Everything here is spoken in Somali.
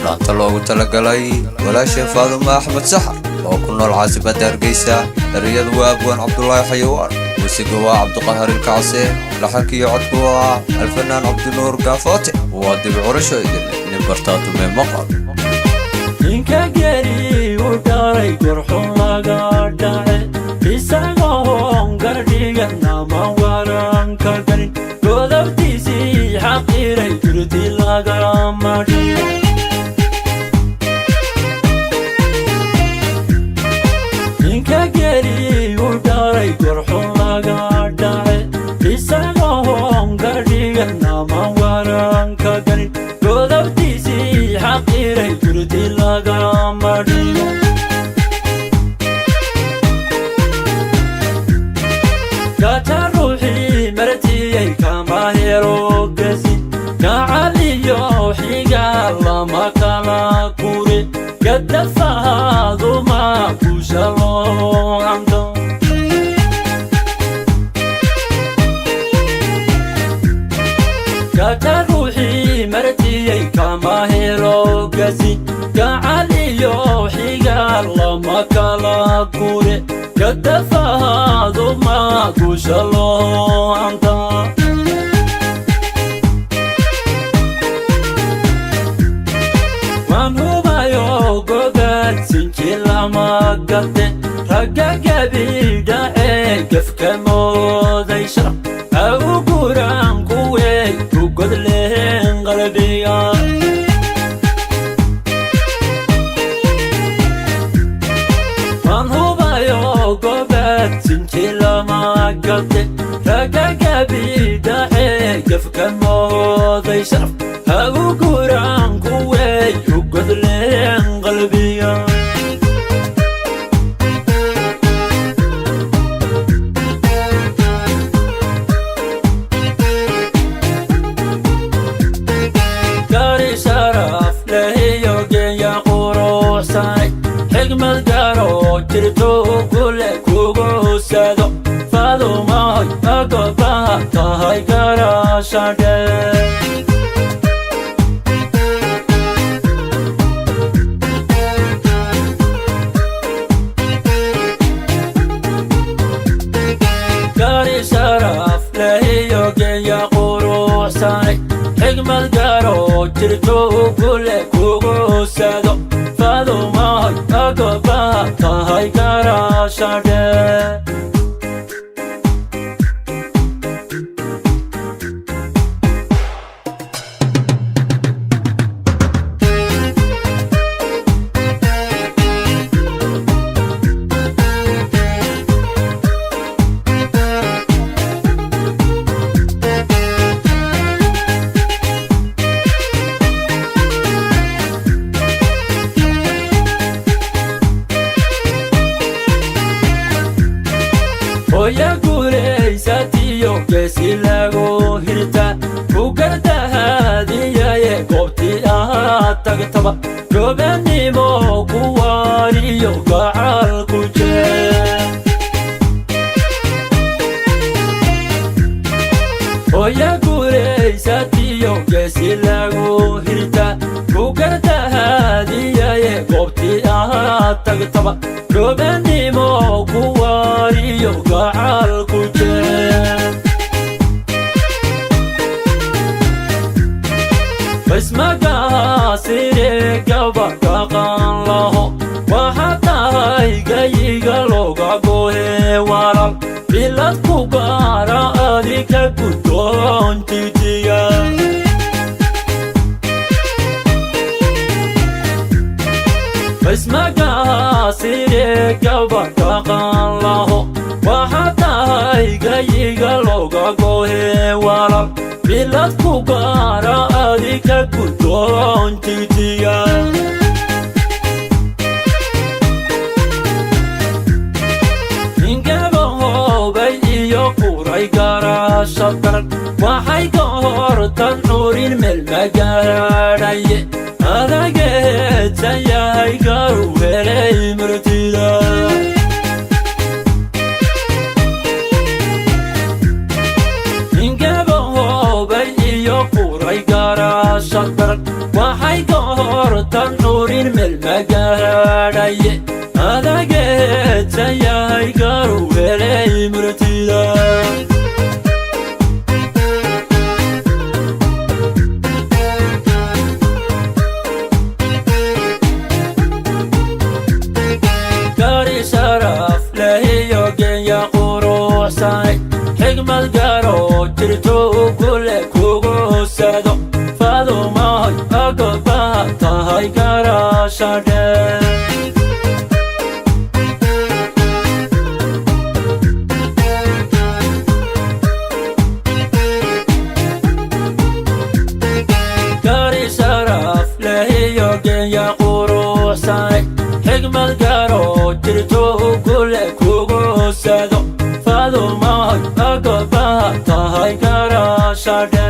maanta loogu talagalay walaasha Faaduma Axmed Saxar oo ku nool caasimadda Hargeysa. erayadu waa Abwaan Cabdullaahi Xayawaan, muusiga waa Cabdiqahar Ilkacse, laxanka iyo codku waa alfanaan Cabdinuur Gaafote. waa dib u curasho idin nin bartaatu mee maqal ninka geri u dhaaray gurxun laga dhacay isagoo gardhigana ma waran ka galin godobtiisii xaqiray gurdi laga madhiyo ninka geri u dhaaray gurxun laga dhacay isagoo gardhigana ma waran ka galin godobtiisii xaqiray gurdi laga madhiyo gata ruuxii martiyay kama helo gasin gacaliyo xiga lama kala kure gadafaaduma kusha loo camdo gata ruuxii martiyay kama helo gasin gacaliyo xiga lama kala kure gadafaaduma kusha loo camdo waan hubayo gogaad sinji lama garte ragga gabidha ee gafka mooday sharaf ha u guraan kuwey ku god lehen qalbiga waan hubayo gogaad sinji lama garte ragga gabidha ee gafka mooday sharaf ha u guraan kuwey ku god lehen qalbiga gari sharaf lehiyo geeya quruxsanay xigmad garo jirto kule kugu sado Faadumahay agobaha tahay garashadhe gari sharaf lehiyo geeya quruxsanay xigmad garo jirto kule kugu sado Faadumahay agobaha tahay garashadhe oya guulaysatiyo geesi lagu hirta ku gardahaadiyaye goobtii aad tagtaba goobannimo ku waariyo gacal ku jee oya guulaysatiyo geesi lagu hirta ku gardahaadiyaye goobtii aad tagtaba goobannimo ku waariyo gacal ku jee basmagaasire gabadhaqan laho waxaa tahay gayiga looga gohe walal bilad ku gaara adika guddoon jitiga basmagaasire gabadhaqan laho waxaa tahay gayiga looga gohe walal bilad ku gaara adika guddoon jitiga ningabahoobay iyo quray garasha daran waxay ka hortan curin meel magaadhaye adageedsan yahay garu helay martida ningabahoobay iyo quray garasha daran waxay ka hortan haye adageeta yahay garu helay murtida gari sharaf lahiyo genya quruxsanay xigmad garo jirto kule kugu sado fadumahay agaba tahay garashadhe gari sharaf lahiyo genya quruxsanay xigmad garo jirto kule kugu sado fadumahay agaba tahay garashadhe